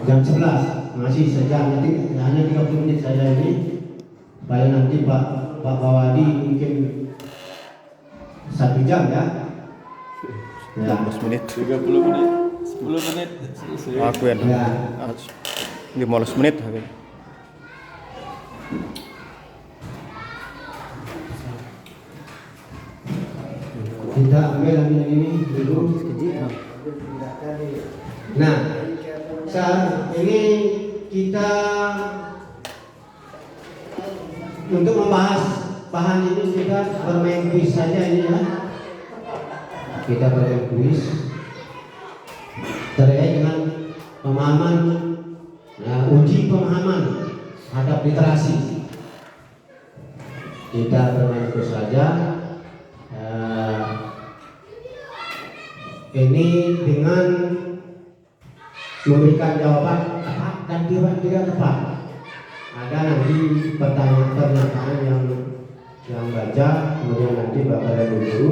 Jam 11. Masih saja hanya 30 menit saja ini. Supaya nanti Pak Bawadi mungkin 1 jam ya. 15 menit. 30 menit. 10 menit. Aku ya. 15 menit. Kita ambil ini dulu. Nah, saat ini kita untuk membahas bahan ini kita bermain kuis saja ini ya. Kita bermain kuis terkait dengan pemahaman, uji pemahaman terhadap literasi. Kita bermain kuis saja. Ini dengan memberikan jawaban tepat dan tidak tepat ada nanti pernyataan yang baca, kemudian nanti Bapak dan Ibu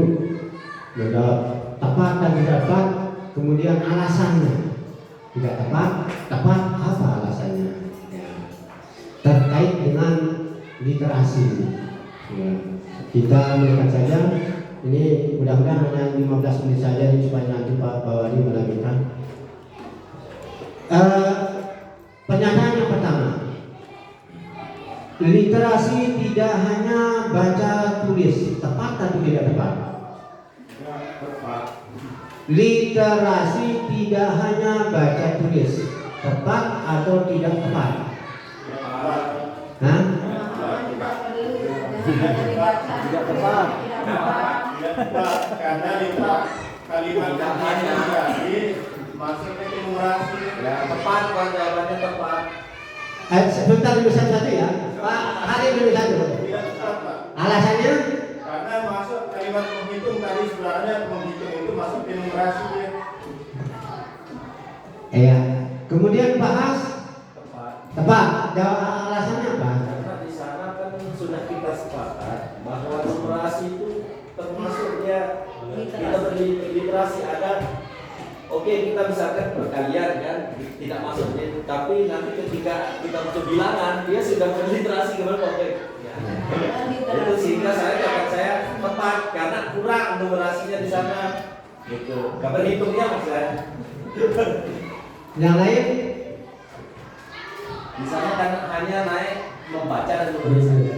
menjawab tepat dan tidak tepat, kemudian alasannya. Tidak tepat apa alasannya? Ya. Terkait dengan literasi. Ya. Kita melihat saja, ini mudah-mudahan hanya 15 menit saja supaya nanti Pak Bawali melanjutkan. Pernyataan yang pertama, literasi tidak hanya baca tulis, tepat atau tidak tepat? Literasi tidak hanya baca tulis, tepat atau tidak tepat? Hah? Tidak tepat. Karena kalimat literasi maksudnya demokrasi. Ya, tepat, Pak, jawabannya tepat. Sebentar dulu satu ya, Pak Hari dulu satu. Tidak tepat, Pak. Alasannya? Karena masuk kalimat menghitung tadi sebenarnya menghitung itu masuk demokrasi ya. Iya. Kemudian bahas Tepat. tepat. Alasannya apa? Karena di sana kan sudah kita sepakat bahwa demokrasi itu termasuk dia kita berliterasi ada. Oke, kita misalkan berkalian kan tidak masuk, tapi nanti ketika kita masuk bilangan dia sudah berliterasi gimana Pak? Ya. Itu sehingga saya tepat karena kurang numerasinya di sana. Gitu. Gak berhitungnya maksudnya. Yang lain? Di sana kan hanya naik membaca dan menulis saja.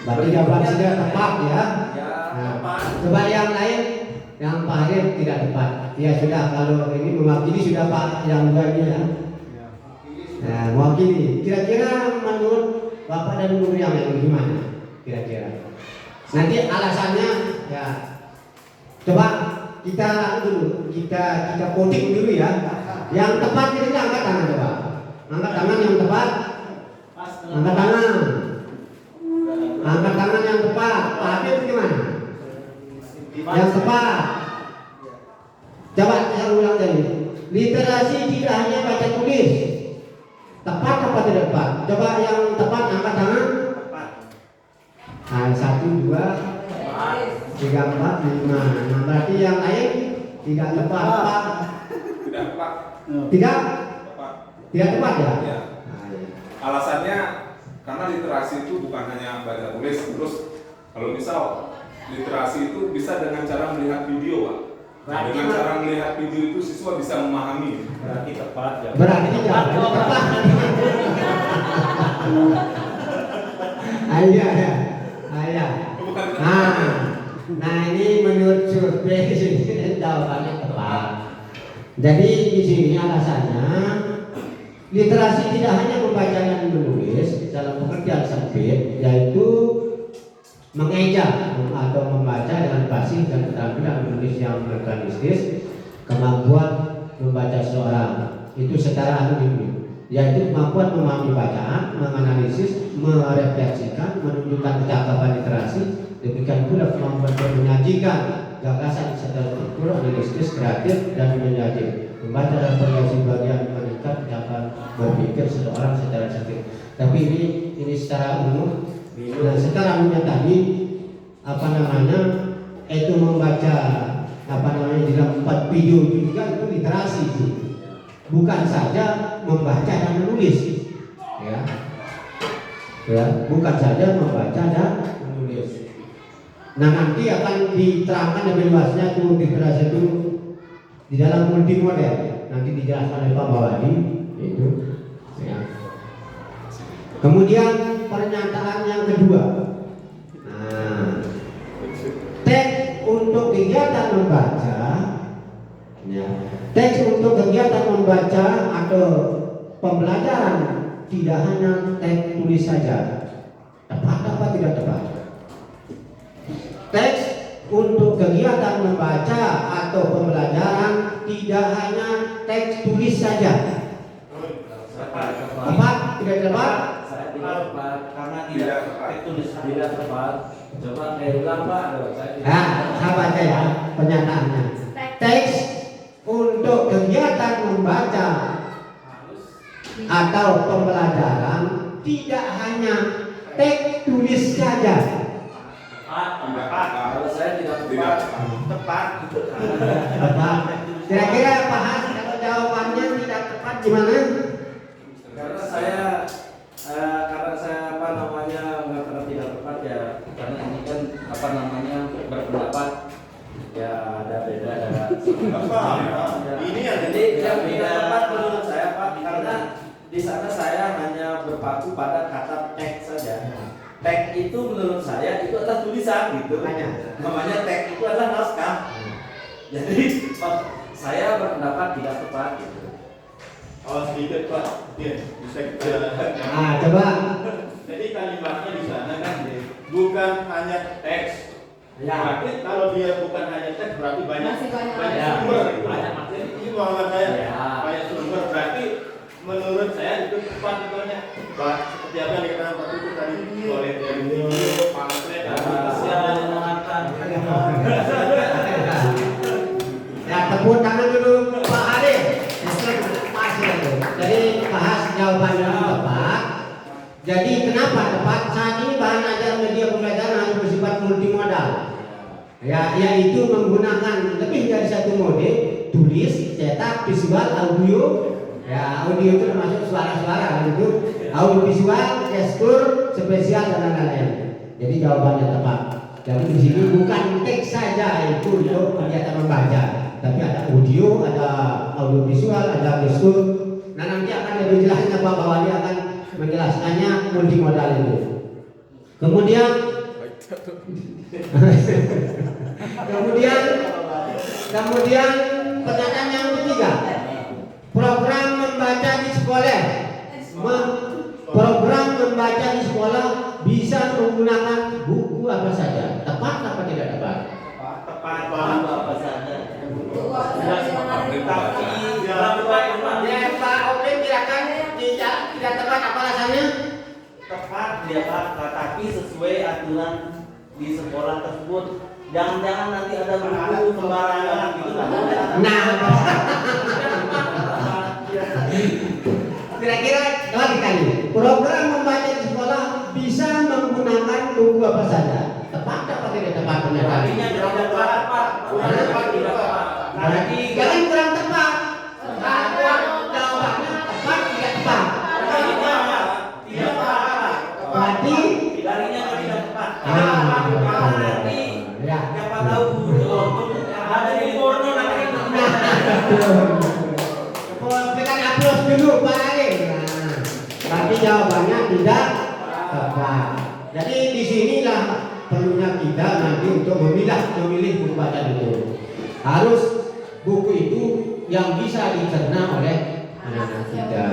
Berarti jawaban sudah tepat ya. Ya, Nah, tepat. coba yang lain, yang Pak Hadir tidak tepat. Ya sudah, kalau ini mewakili sudah Pak yang dua ini ya. Nah, mewakili. Kira-kira menurut Bapak dan Ibu yang lain gimana? Kira-kira. Nanti alasannya ya. Coba kita dulu, kita voting dulu ya. Yang tepat kita angkat tangan coba. Angkat tangan yang tepat. Angkat tangan. Angkat tangan yang tepat. Pak Habib gimana? Yang tepat. Coba saya ulang tadi. Literasi tidak hanya baca tulis. Tepat apa tidak tepat? Coba yang tepat angkat tangan. Tepat. Nah, 1, 2, 3, 4, 5. Nah, berarti yang lain tidak tepat. Pak. Tidak tepat. Tidak? Tepat. Tidak tepat ya? Ya. Nah, ya. Alasannya karena literasi itu bukan hanya baca tulis, terus kalau misal literasi itu bisa dengan cara melihat video, Pak. Nah, dengan cara melihat video itu siswa bisa memahami. Berarti tepat ya. Berarti jawabannya tepat. Iya ya. Iya. Bukan Nah ini menurut survei sini jawabannya tepat. Jadi di sini alasannya literasi tidak hanya membaca dan menulis dalam pengertian sempit, yaitu mengeja atau membaca dengan fasih dan keterampilan menulis yang mekanistis, kemampuan membaca seorang itu secara anonim, yaitu kemampuan memahami bacaan, menganalisis, merefleksikan, menunjukkan kecakapan literasi, demikian pula kemampuan menyajikan gagasan secara struktur, analisis, kreatif, dan menyaji, membaca dan berbagai bagian meningkat kecakapan berpikir seseorang secara sensitif. Tapi ini secara umum. Nah, secara umumnya tadi itu membaca di dalam 4 video itu juga itu literasi itu. Bukan saja membaca dan menulis. Ya, bukan saja membaca dan menulis. Nah, nanti akan diterangkan lebih luasnya itu literasi itu di dalam multimodel. Nanti dijelaskan oleh Pak Bawadi itu. Ya. Kemudian pernyataan yang kedua. Nah, teks untuk kegiatan membaca, ya, teks untuk kegiatan membaca atau pembelajaran tidak hanya teks tulis saja. Tepat apa tidak tepat? Teks untuk kegiatan membaca atau pembelajaran tidak hanya teks tulis saja. Tepat? Tidak tepat? Saya tidak tepat Karena Tidak tidak tepat. tulis tidak tepat. Coba kayak ulang Pak. Saya tidak Nah, saya baca ya pernyataannya. Teks untuk kegiatan membaca atau pembelajaran tidak hanya teks tulis saja. Kalau saya tidak tepat. Tepat. Tepat. Kira-kira Pak Has, kalau jawabannya tidak tepat gimana? Karena saya apa namanya mengatakan tidak tepat ya, karena ini kan apa namanya berpendapat ya ada beda ada. Ini yang Jadi yang tidak tepat menurut saya Pak, karena di sana saya hanya berpaku pada kata teks saja. Teks itu menurut saya itu adalah tulisan gitu. Namanya teks itu adalah naskah. Jadi saya berpendapat tidak tepat gitu. Oh sedikit Pak, ya, bisa kita. Coba. Jadi kalimatnya di sana kan bukan hanya teks. Ya. Berarti kalau dia bukan hanya teks berarti banyak Masih banyak sumber. banyak materi. Ini pengalaman saya. Ya. Banyak sumber berarti menurut saya itu tepat contohnya. Seperti apa yang dikatakan Pak Tutu tadi oleh dari pamflet Kasihan mendengarkan. Ya, tepuk tangan dulu Pak Arif. Jadi bahas jawabannya tepat. Jadi kenapa tepat? Saat ini bahan ajar media pembelajaran harus bersifat multimodal. Ya, yaitu menggunakan lebih dari satu mode, tulis, cetak, visual, audio. Ya, audio itu termasuk suara-suara gitu. Audio visual, gestur, spesial dan lain-lain. Jadi jawabannya tepat. Jadi di sini bukan teks saja itu untuk kegiatan membaca, tapi ada audio, ada audio visual, ada gestur. Nah nanti akan lebih jelasnya Pak Bawali akan menjelaskannya multimodal itu. Kemudian pernyataan yang ketiga, program membaca di sekolah. Program membaca di sekolah bisa menggunakan buku apa saja. Tepat apa tidak tepat? Tepat apa saja. Pak Oke kirakan tidak tepat apa alasannya? Tepat dia Pak, tapi sesuai aturan di sekolah tersebut. Jangan-jangan nanti ada buku sembarangan gitu nggak boleh. Nah, kira-kira lagi kali program membaca di sekolah bisa menggunakan buku apa saja. Tepat apa tidak tepat pernyataan? Artinya tidak tepat Pak. Kurang tepat tidak tepat. Berarti jangan kurang tepat. Jawabannya tepat tidak tepat. Tidak tepat. Berarti Darinya tidak tepat. nanti ya. Siapa tahu ada di porno nanti kan. Berikan aplaus dulu Pak Arif. Nah, berarti jawabannya tidak tepat. Jadi di sinilah perlunya kita nanti untuk memilih buku bacaan itu. Harus buku itu yang bisa dicerna oleh anak-anak kita.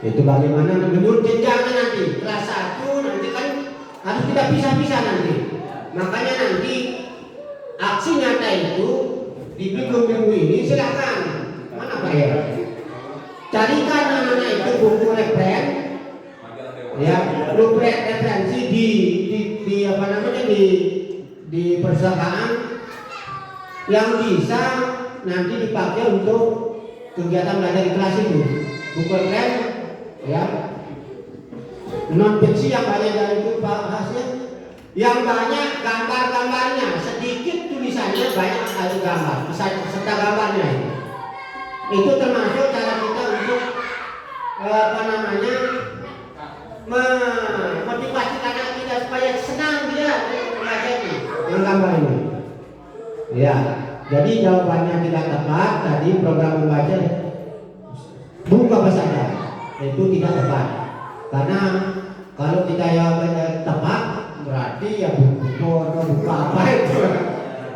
Itu bagaimana menurut jenjangnya nanti. Kelas 1 nanti kan harus kita pisah-pisah nanti. Makanya nanti aksi nyata itu di minggu-minggu ini silakan. Mana Pak ya? Carikan anak-anak itu buku referen, ya, buku referensi di apa namanya di perpustakaan yang bisa nanti dipakai untuk kegiatan belajar di kelas itu. Buku referen, ya, non fiksi yang banyak dari itu Pak Hasnya, yang banyak gambar-gambarnya, sedikit tulisannya, banyak sekali gambar, serta gambarnya itu termasuk cara kita untuk apa namanya memotivasi anak kita supaya senang dia membaca ini dengan gambar ini. Ya, jadi jawabannya tidak tepat tadi program membaca buku apa saja itu tidak tepat, karena kalau kita jawabannya tepat berarti ya buku porno buku apa itu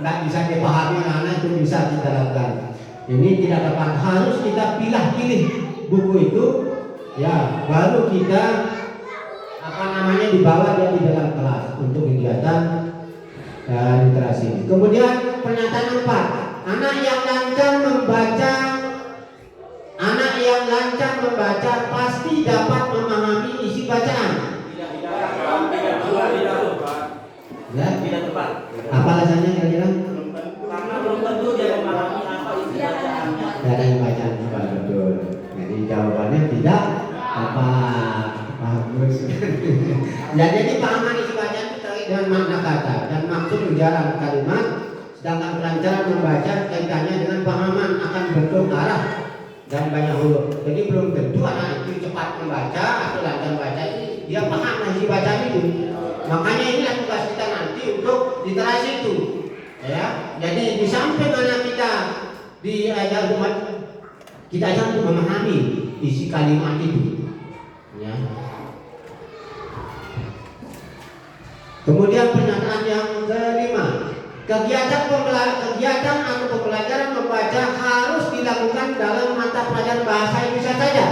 nggak bisa dipahami anak itu bisa kita lakukan. Ini tidak tepat, harus kita pilih buku itu, ya, baru kita apa namanya dibawa dia di dalam kelas untuk kegiatan literasi. Kemudian pernyataan 4, anak yang lancar membaca pasti dapat memahami isi bacaan. Tidak tepat. Apa alasannya kira-kira? Karena belum tentu dia memahami apa isi bacaannya. Dari bacaan betul. Jadi jawabannya tidak tepat. Bagus. Ya, jadi pahaman isi bacaan itu terkait dengan makna kata dan maksud ujaran kalimat, sedangkan kelancaran membaca kaitannya dengan pahaman akan bentuk, arah dan banyak huruf. Jadi belum tentu anak itu cepat membaca atau lancar membaca, dia paham isi bacaan itu. Makanya inilah tugas kita nanti untuk literasi itu. Ya, jadi di samping anak kita diajar umat, kita ajar untuk memahami isi kalimat itu. Ya. Kemudian pernyataan yang kelima, kegiatan atau pembelajaran membaca harus dilakukan dalam mata pelajaran bahasa Indonesia saja.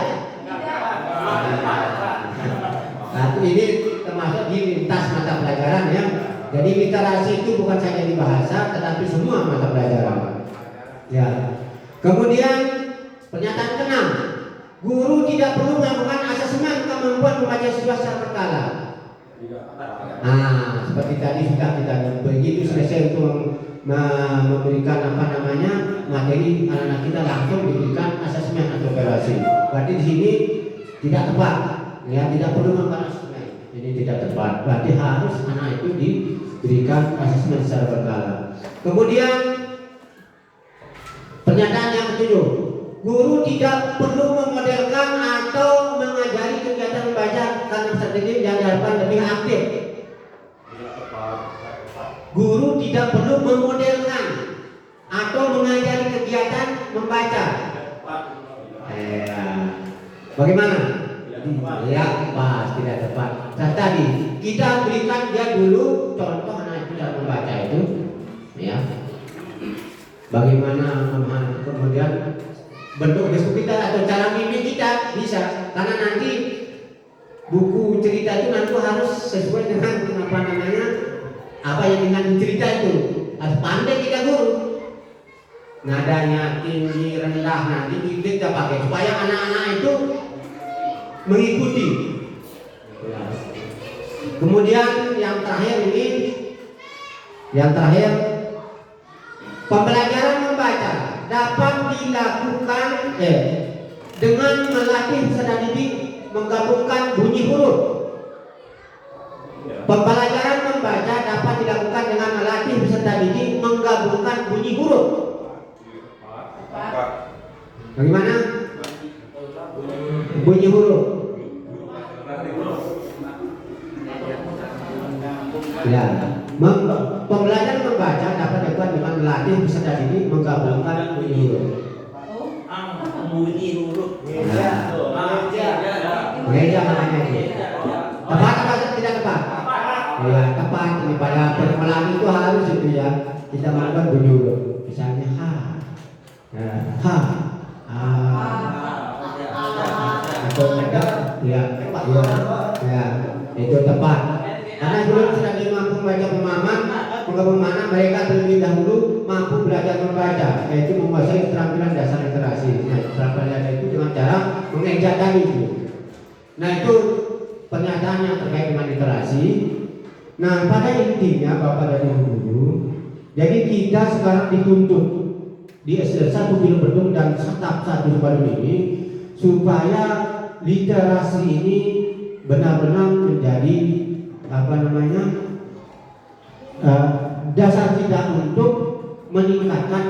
Nah, ini termasuk di lintas mata pelajaran ya. Jadi literasi itu bukan saja di bahasa, tetapi semua mata pelajaran. Ya. Kemudian pernyataan keenam, guru tidak perlu melakukan asesmen kemampuan membaca siswa secara berkala. Nah, seperti tadi sudah kita begitu selesai untuk memberikan materi, anak-anak kita langsung diberikan asesmen atau evaluasi. Berarti di sini tidak tepat, ya, tidak perlu melakukan asesmen. Ini tidak tepat. Berarti harus anak itu diberikan asesmen secara berkala. Kemudian pernyataan yang ketujuh, guru tidak perlu memodelkan atau mengajari kegiatan membaca karena strategi yang diharapkan lebih aktif. Guru tidak perlu memodelkan atau mengajari kegiatan membaca. Bagaimana? Ya, pas, tidak tepat. Nah, tadi kita berikan dia dulu contoh anak itu cara membaca itu, ya. Bagaimana kemudian bentuk gestur kita atau cara mimik kita bisa, karena nanti buku cerita itu nanti harus sesuai dengan apa yang dengan cerita itu. Harus pandai kita guru. Nadanya tinggi rendah nanti kita pakai supaya anak-anak itu mengikuti. Kemudian yang terakhir, pembelajaran membaca dapat dilakukan dengan melatih peserta didik menggabungkan bunyi huruf. Pembelajaran membaca dapat dilakukan dengan melatih peserta didik menggabungkan bunyi huruf. Bagaimana? Bunyi huruf. Ya, pembelajaran membaca dapat dilakukan dengan melatih peserta didik menggabungkan bunyi huruf. Bunyi huruf. Meja namanya ini. Tepat atau tidak tepat? Ya, tepat. Ini pada permulaan itu harus itu ya. Kita melakukan bunyi huruf. Misalnya ha, ha, atau ada, ya, itu tepat. Karena belum sudah mampu membaca pemahaman, menggabung mana mereka terlebih dahulu mampu belajar membaca, yaitu menguasai keterampilan dasar literasi. Nah, keterampilan itu dengan cara mengeja tadi itu. Nah, itu pernyataan yang terkait dengan literasi. Nah, pada intinya Bapak dan Ibu guru, jadi kita sekarang dituntut di S1 Gunung Bendung dan Setap 1 Badung ini supaya literasi ini benar-benar menjadi dasar kita untuk meningkatkan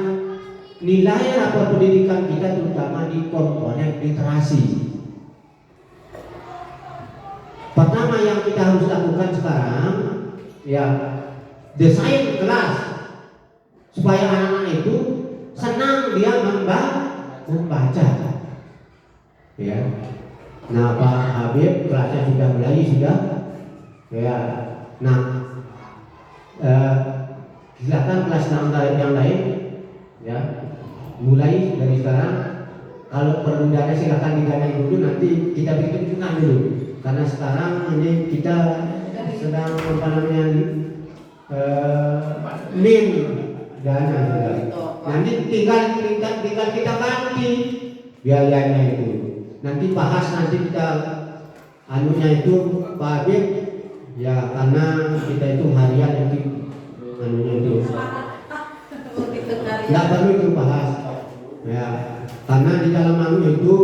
nilai rapor pendidikan kita, terutama di komponen literasi. Pertama yang kita harus lakukan sekarang, ya, desain kelas supaya anak-anak itu senang dia membaca. Ya. Nah, Pak Habib kelasnya sudah mulai ya. Nah, silakan kelas yang lain, ya, mulai dari sekarang. Kalau perlu dana silakan didanai dulu, nanti kita bikin hitungan dulu. Karena sekarang ini kita sedang min dana juga. Nanti tinggal kita ganti biayanya itu. Nanti bahas kita anunya itu Pak Habib, ya, karena kita itu harian nanti anunya itu nggak perlu itu bahas, ya, karena di dalam anu itu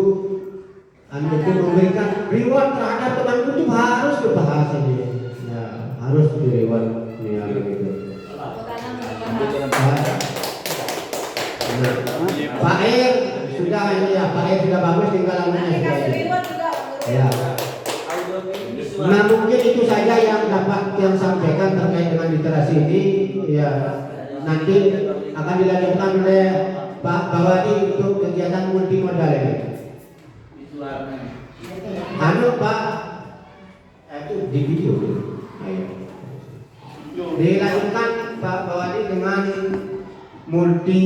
yang sudah bagus tinggal anunya Nanti sudah kasih ini. reward juga Pak Guru. Ya. Audio visual. Nah mungkin itu saja yang dapat yang sampaikan terkait dengan literasi ini. Ya nanti akan dilanjutkan oleh Pak Bawadi untuk kegiatan multimodal ini. Visualnya. Anu Pak, itu di video. Ayo. Dilanjutkan Pak Bawadi dengan multi